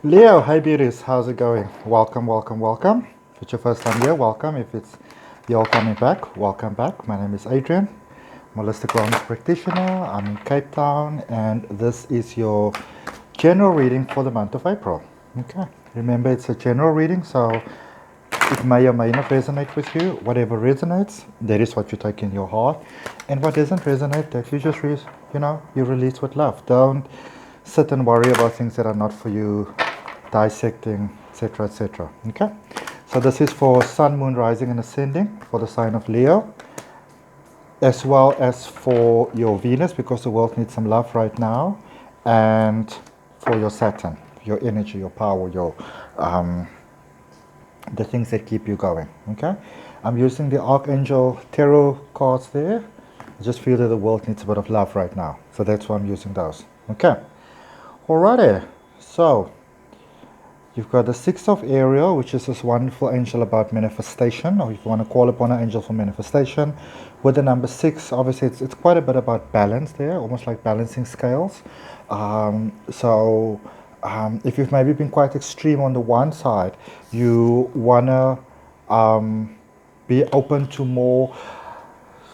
Leo, hi beauties, how's it going? Welcome, welcome, welcome. If it's your first time here, welcome. If it's you're coming back, welcome back. My name is Adrian. I'm a holistic wellness practitioner. I'm in Cape Town, and this is your general reading for the month of April. Okay, remember it's a general reading, so it may or may not resonate with you. Whatever resonates, that is what you take in your heart, and what doesn't resonate, that you just you release with love. Don't sit and worry about things that are not for you, dissecting, etc., etc. Okay, so this is for Sun, Moon, Rising, and Ascending for the sign of Leo, as well as for your Venus, because the world needs some love right now, and for your Saturn, your energy, your power, your the things that keep you going. Okay, I'm using the Archangel Tarot cards there. I just feel that the world needs a bit of love right now, so that's why I'm using those. Okay, alrighty. So you've got the Six of Ariel, which is this wonderful angel about manifestation, or if you want to call upon an angel for manifestation. With the number six, obviously it's quite a bit about balance there, almost like balancing scales. If you've maybe been quite extreme on the one side, you want to be open to more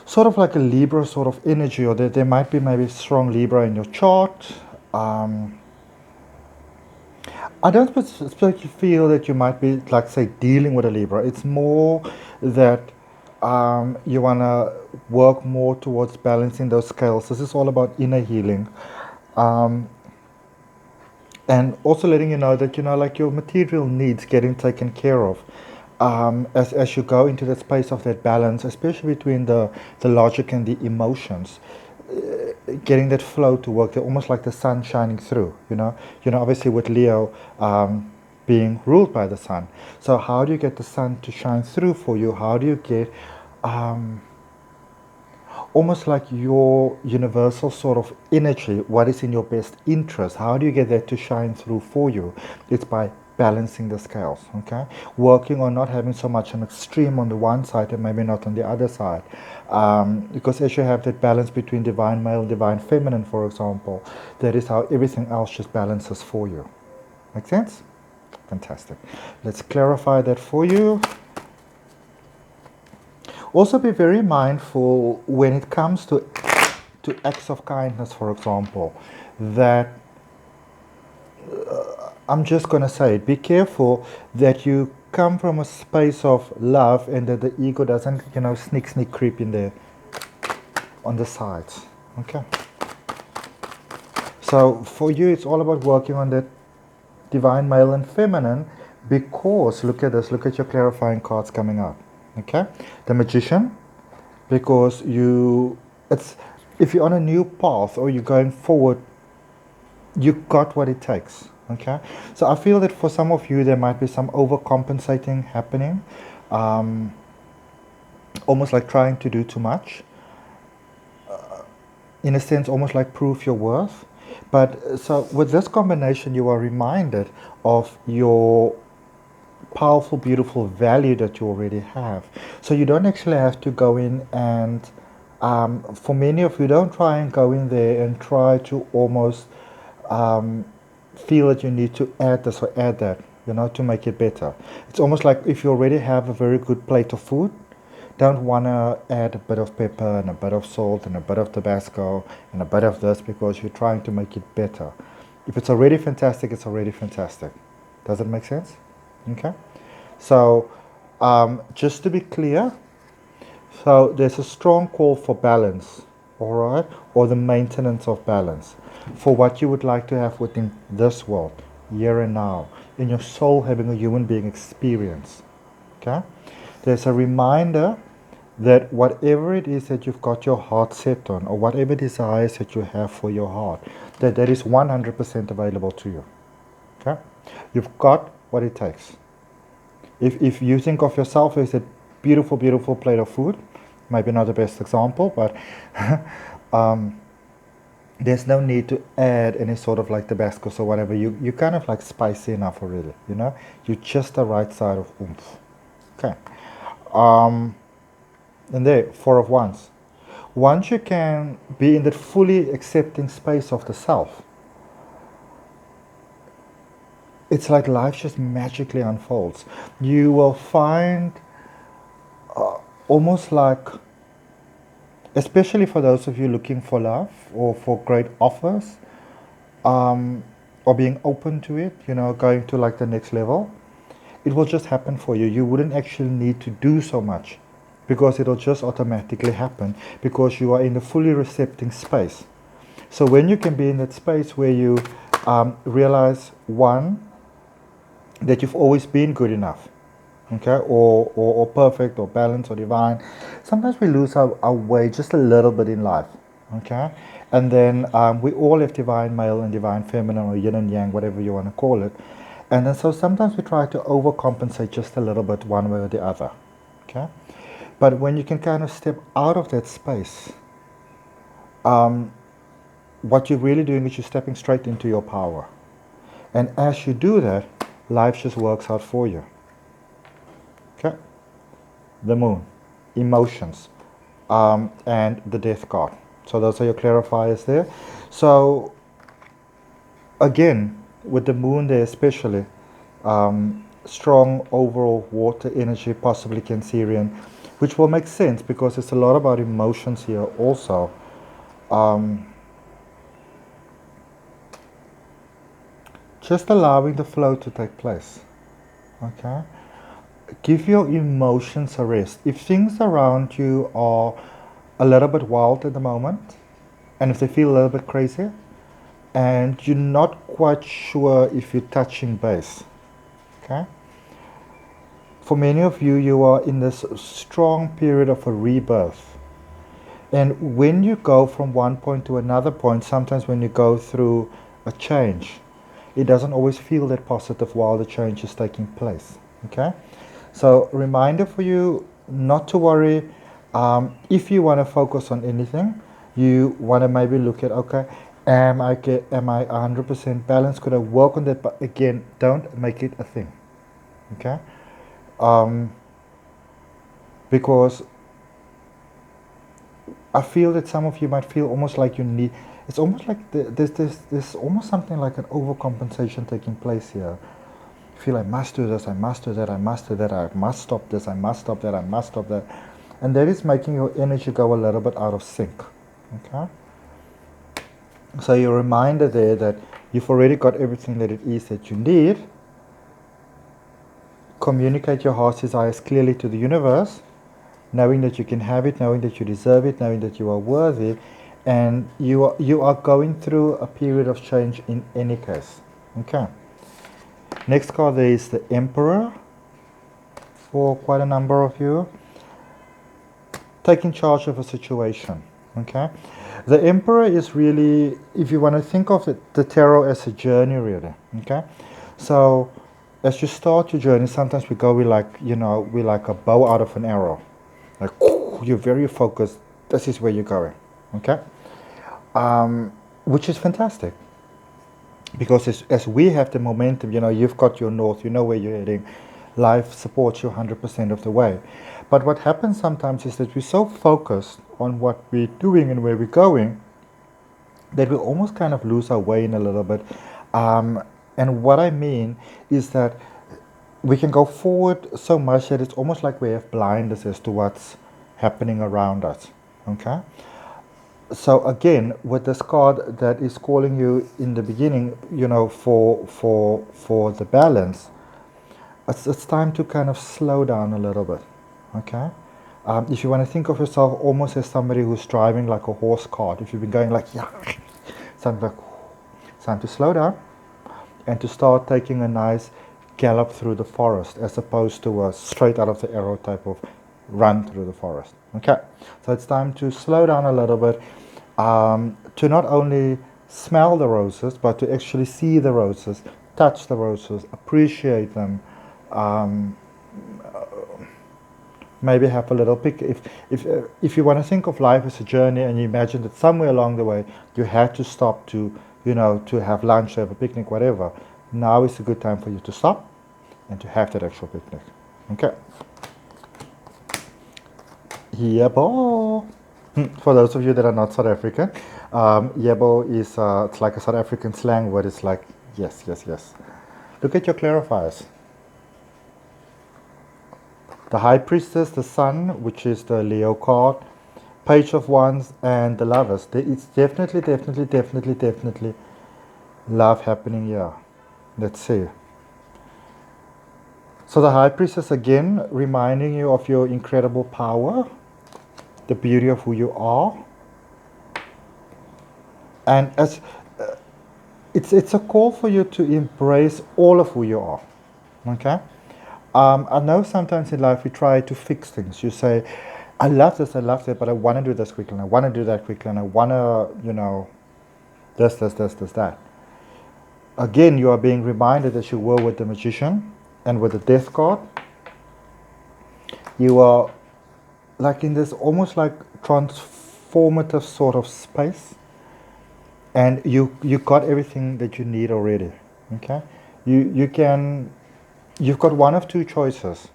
sort of like a Libra sort of energy, or there might be maybe strong Libra in your chart. I don't specifically feel that you might be, like, say, dealing with a Libra. It's more that you want to work more towards balancing those scales. This is all about inner healing. And also letting you know that, like your material needs getting taken care of. As you go into that space of that balance, especially between the logic and the emotions, getting that flow to work, they're almost like the sun shining through, obviously with Leo being ruled by the sun. So how do you get the sun to shine through for you? How do you get almost like your universal sort of energy, what is in your best interest? How do you get that to shine through for you? It's by balancing the scales, okay? Working on not having so much an extreme on the one side and maybe not on the other side. Because as you have that balance between divine male and divine feminine, for example, that is how everything else just balances for you. Make sense? Fantastic. Let's clarify that for you. Also be very mindful when it comes to acts of kindness, for example, that I'm just going to say it, be careful that you come from a space of love and that the ego doesn't, sneak creep in there on the sides. Okay. So for you, it's all about working on that divine male and feminine, because look at this, look at your clarifying cards coming up. Okay. The Magician, because if you're on a new path or you're going forward, you got what it takes. Okay, so I feel that for some of you there might be some overcompensating happening, almost like trying to do too much, in a sense almost like prove your worth. But so with this combination, you are reminded of your powerful, beautiful value that you already have. So you don't actually have to go in and, for many of you, don't try and go in there and try to almost feel that you need to add this or add that, to make it better. It's almost like if you already have a very good plate of food, don't want to add a bit of pepper and a bit of salt and a bit of Tabasco and a bit of this because you're trying to make it better. If it's already fantastic, it's already fantastic. Does it make sense? Okay. So just to be clear, so there's a strong call for balance, all right, or the maintenance of balance for what you would like to have within this world, here and now, in your soul having a human being experience. Okay. There's a reminder that whatever it is that you've got your heart set on, or whatever desires that you have for your heart, that is 100% available to you. Okay? You've got what it takes. If you think of yourself as a beautiful, beautiful plate of food, maybe not the best example, but there's no need to add any sort of like Tabasco or whatever. You kind of like spicy enough already, You're just the right side of oomph. Okay. And there, Four of Wands. Once you can be in that fully accepting space of the self, it's like life just magically unfolds. You will find almost like, especially for those of you looking for love or for great offers, or being open to it, going to like the next level, it will just happen for you. You wouldn't actually need to do so much because it'll just automatically happen because you are in the fully receptive space. So when you can be in that space where you realize, one, that you've always been good enough, okay, or perfect or balanced or divine. Sometimes we lose our way just a little bit in life, okay, and then we all have divine male and divine feminine, or yin and yang, whatever you want to call it, and then so sometimes we try to overcompensate just a little bit one way or the other, okay, but when you can kind of step out of that space, what you're really doing is you're stepping straight into your power, and as you do that, life just works out for you. Okay, the moon, emotions, and the death card. So those are your clarifiers there. So again, with the moon there especially, strong overall water energy, possibly Cancerian, which will make sense because it's a lot about emotions here also. Just allowing the flow to take place. Okay? Give your emotions a rest. If things around you are a little bit wild at the moment, and if they feel a little bit crazy, and you're not quite sure if you're touching base, okay? For many of you, you are in this strong period of a rebirth. And when you go from one point to another point, sometimes when you go through a change, it doesn't always feel that positive while the change is taking place, okay? So reminder for you not to worry. If you want to focus on anything, you want to maybe look at, okay, am I 100% balanced? Could I work on that? But again, don't make it a thing, okay? Because I feel that some of you might feel almost like you need, it's almost like there's almost something like an overcompensation taking place here. You feel I must do this, I must do that, I must do that, I must stop this, I must stop that, I must stop that. And that is making your energy go a little bit out of sync. Okay? So your reminder there that you've already got everything that it is that you need. Communicate your heart's desires clearly to the universe, knowing that you can have it, knowing that you deserve it, knowing that you are worthy, and you are going through a period of change in any case. Okay. Next card there is the Emperor for quite a number of you. Taking charge of a situation. Okay. The Emperor is really, if you want to think of the tarot as a journey really. Okay. So as you start your journey, sometimes we go, we like a bow out of an arrow. Like, you're very focused, this is where you're going, okay? Which is fantastic. Because as we have the momentum, you've got your north, you know where you're heading, life supports you 100% of the way. But what happens sometimes is that we're so focused on what we're doing and where we're going that we almost kind of lose our way in a little bit. And what I mean is that we can go forward so much that it's almost like we have blinders as to what's happening around us, okay? So again, with this card that is calling you in the beginning, for the balance, it's time to kind of slow down a little bit, okay? If you want to think of yourself almost as somebody who's driving like a horse cart, if you've been going like, yeah, something like, it's time to slow down and to start taking a nice gallop through the forest as opposed to a straight out of the arrow type of run through the forest. Okay, so it's time to slow down a little bit, to not only smell the roses, but to actually see the roses, touch the roses, appreciate them, maybe have a little pick. If you want to think of life as a journey and you imagine that somewhere along the way you had to stop to have lunch, to have a picnic, whatever, now is a good time for you to stop and to have that actual picnic. Okay. Yebo. For those of you that are not South African, yebo is it's like a South African slang word. It's like yes, yes, yes. Look at your clarifiers. The High Priestess, the Sun, which is the Leo card, Page of Wands, and the Lovers. It's definitely love happening here. Let's see. So the High Priestess again, reminding you of your incredible power, the beauty of who you are. And as it's a call for you to embrace all of who you are. Okay? I know sometimes in life we try to fix things. You say, I love this, but I want to do this quickly, and I want to do that quickly, and I want to, this, that. Again, you are being reminded, as you were with the Magician and with the Death card, you are like in this almost like transformative sort of space, and you got everything that you need already. Okay? You've got one of two choices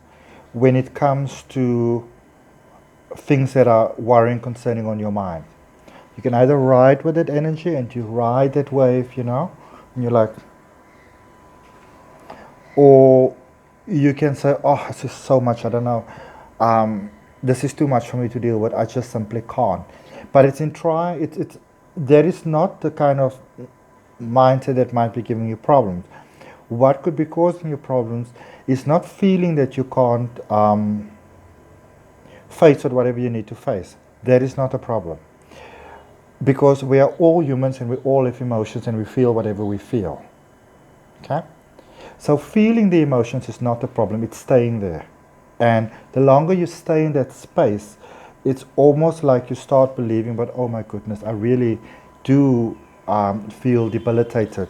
when it comes to things that are worrying, concerning on your mind. You can either ride with that energy and you ride that wave, and you're like, or you can say, oh, this is so much, I don't know, this is too much for me to deal with, I just simply can't. But that is not the kind of mindset that might be giving you problems. What could be causing you problems is not feeling that you can't face with whatever you need to face. That is not a problem. Because we are all humans and we all have emotions and we feel whatever we feel. Okay? So feeling the emotions is not a problem, it's staying there. And the longer you stay in that space, it's almost like you start believing, but oh my goodness, I really do feel debilitated,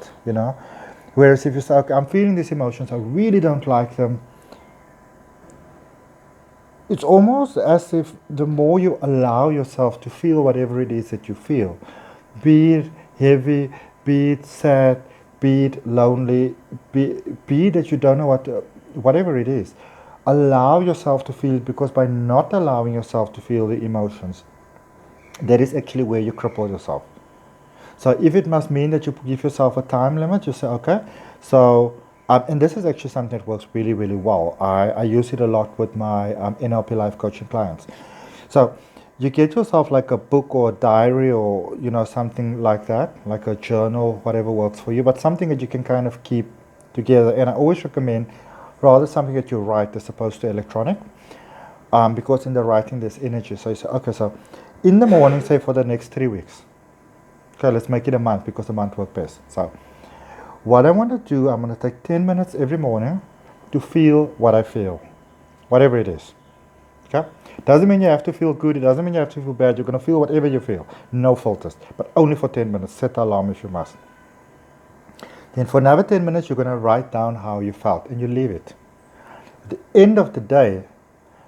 Whereas if you say, okay, I'm feeling these emotions, I really don't like them, it's almost as if the more you allow yourself to feel whatever it is that you feel, be it heavy, be it sad, be it lonely, be that you don't know whatever it is, allow yourself to feel it, because by not allowing yourself to feel the emotions, that is actually where you cripple yourself. So if it must mean that you give yourself a time limit, you say, okay, so, and this is actually something that works really, really well. I use it a lot with my NLP Life coaching clients. So you get yourself like a book or a diary or, something like that, like a journal, whatever works for you, but something that you can kind of keep together. And I always recommend rather something that you write as opposed to electronic, because in the writing there's energy. So you say, okay, so in the morning, say for the next 3 weeks, okay, let's make it a month because the month works best. So what I want to do, I'm going to take 10 minutes every morning to feel what I feel, whatever it is. Okay? Doesn't mean you have to feel good. It doesn't mean you have to feel bad. You're going to feel whatever you feel. No filters. But only for 10 minutes. Set the alarm if you must. Then for another 10 minutes, you're going to write down how you felt and you leave it. At the end of the day,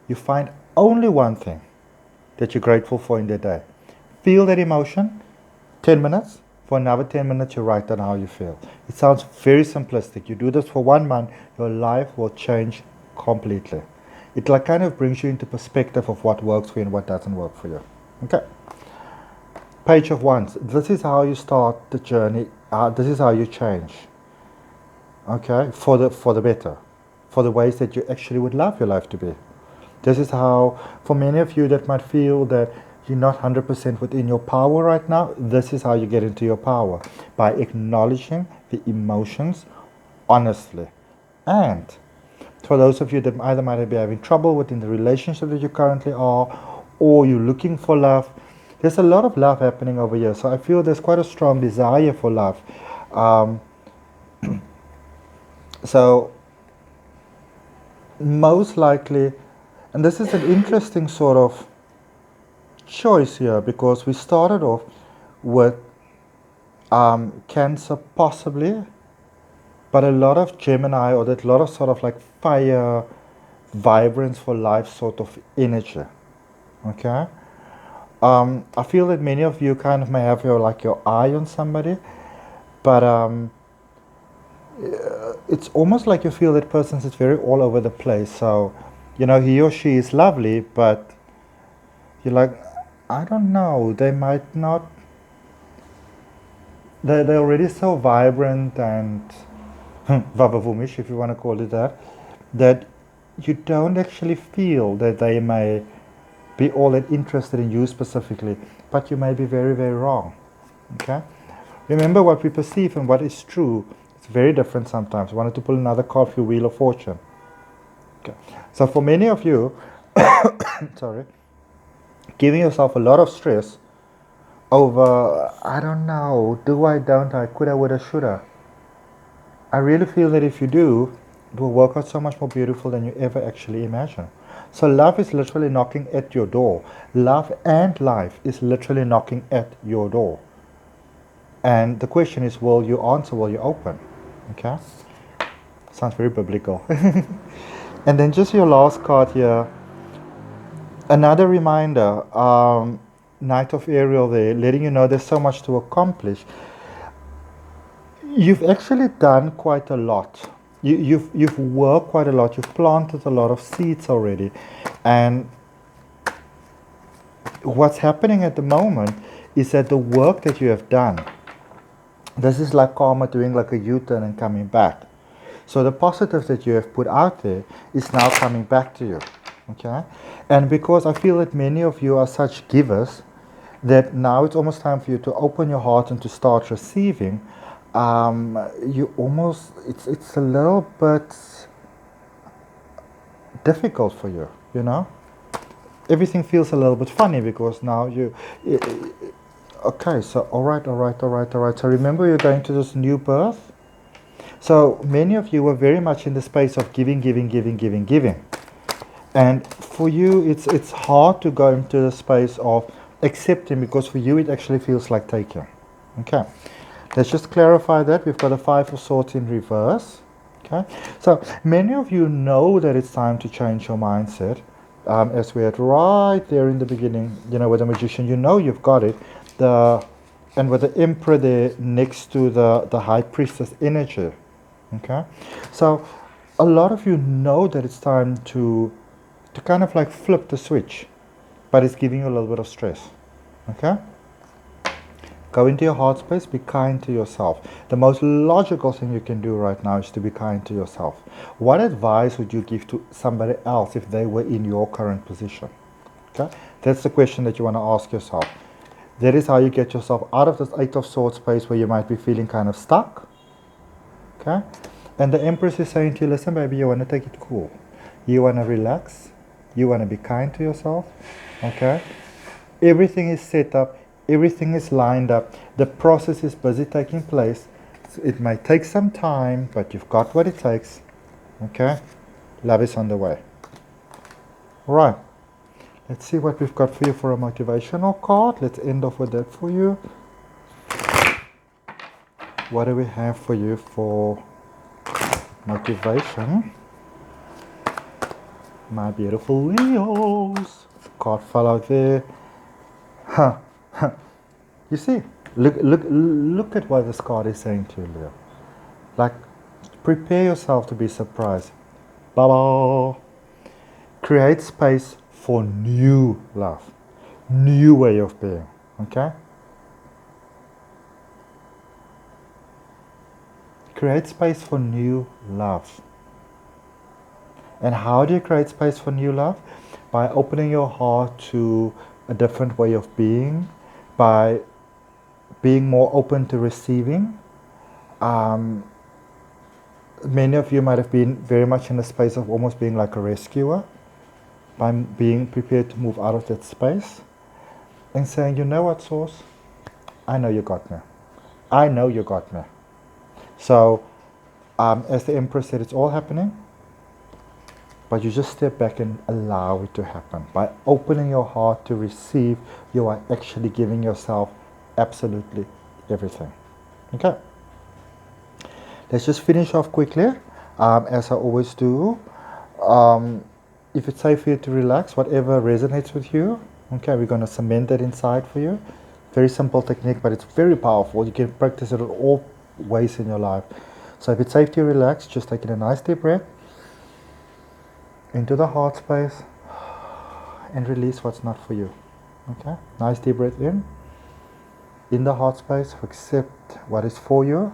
you find only one thing that you're grateful for in the day. Feel that emotion, 10 minutes. For another 10 minutes, you write down how you feel. It sounds very simplistic. You do this for 1 month, your life will change completely. It like kind of brings you into perspective of what works for you and what doesn't work for you. Okay. Page of Wands. This is how you start the journey. This is how you change. Okay, for the better, for the ways that you actually would love your life to be. This is how, for many of you that might feel that you're not 100% within your power right now, this is how you get into your power, by acknowledging the emotions honestly. And for those of you that either might be having trouble within the relationship that you currently are, or you're looking for love, there's a lot of love happening over here. So I feel there's quite a strong desire for love. So most likely, and this is an interesting sort of choice here, because we started off with Cancer possibly, but a lot of Gemini, or that lot of sort of like fire, vibrance for life sort of energy. Okay? I feel that many of you kind of may have your eye on somebody, but it's almost like you feel that person is very all over the place. So, he or she is lovely, but you're like, I don't know, they might not, they're already so vibrant and vavavumish, if you want to call it that you don't actually feel that they may be all that interested in you specifically, but you may be very, very wrong. Okay? Remember, what we perceive and what is true, it's very different sometimes. I wanted to pull another card for your Wheel of Fortune. Okay. So for many of you, sorry, giving yourself a lot of stress over, I don't know, do I, don't I, coulda, woulda, shoulda. I really feel that if you do, it will work out so much more beautiful than you ever actually imagine. So love is literally knocking at your door. Love and life is literally knocking at your door. And the question is, will you answer, will you open? Okay? Sounds very biblical. And then just your last card here, another reminder, Knight of Ariel there, letting you know there's so much to accomplish. You've actually done quite a lot. You've worked quite a lot. You've planted a lot of seeds already. And what's happening at the moment is that the work that you have done, this is like karma doing like a U-turn and coming back. So the positive that you have put out there is now coming back to you. Okay? And because I feel that many of you are such givers, that now it's almost time for you to open your heart and to start receiving. You almost, it's a little bit difficult for you, you know? Everything feels a little bit funny because now okay, so all right. So remember, you're going to this new birth. So many of you were very much in the space of giving. And for you, it's hard to go into the space of accepting, because for you, it actually feels like taking. Okay. Let's just clarify that. We've got a Five of Swords in reverse. Okay. So many of you know that it's time to change your mindset. As we had right there in the beginning, you know, with the Magician, you know you've got it. And with the Emperor there next to the High Priestess energy. Okay. So a lot of you know that it's time to kind of like flip the switch, but it's giving you a little bit of stress. Okay. Go into your heart space, be kind to yourself. The most logical thing you can do right now is to be kind to yourself. What advice would you give to somebody else if they were in your current position? Okay? That's the question that you want to ask yourself. That is how you get yourself out of this Eight of Swords space where you might be feeling kind of stuck. Okay? And the Empress is saying to you, listen baby, you want to take it cool. You want to relax. You want to be kind to yourself. Okay? Everything is set up. Everything is lined up. The process is busy taking place. It may take some time, but you've got what it takes. Okay? Love is on the way. Right. Let's see what we've got for you for a motivational card. Let's end off with that for you. What do we have for you for motivation? My beautiful Leos. Card fell out there. Huh. You see, look at what this card is saying to you, Leo. Like, prepare yourself to be surprised. Baba. Create space for new love, new way of being. Okay? Create space for new love. And how do you create space for new love? By opening your heart to a different way of being, by being more open to receiving. Many of you might have been very much in the space of almost being like a rescuer, by being prepared to move out of that space and saying, you know what, Source? I know you got me. I know you got me. So, as the Empress said, it's all happening, but you just step back and allow it to happen. By opening your heart to receive, you are actually giving yourself absolutely everything. Okay. Let's just finish off quickly, as I always do. If it's safe for you to relax, whatever resonates with you, okay, we're going to cement that inside for you. Very simple technique, but it's very powerful. You can practice it in all ways in your life. So if it's safe to relax, just take in a nice deep breath into the heart space and release what's not for you. Okay, nice deep breath in the heart space, accept what is for you.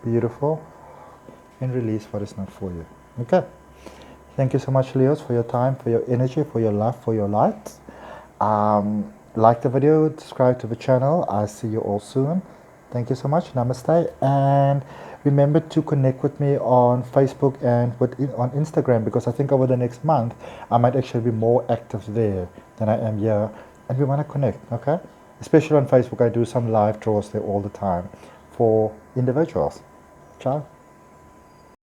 Beautiful. and release what is not for you. Okay. Thank you so much, Leos, for your time, for your energy, for your love, for your light. Like the video, subscribe to the channel. I'll see you all soon. Thank you so much. Namaste. And remember to connect with me on Facebook and on Instagram, because I think over the next month, I might actually be more active there than I am here. And we want to connect, okay? Especially on Facebook, I do some live draws there all the time for individuals. Ciao.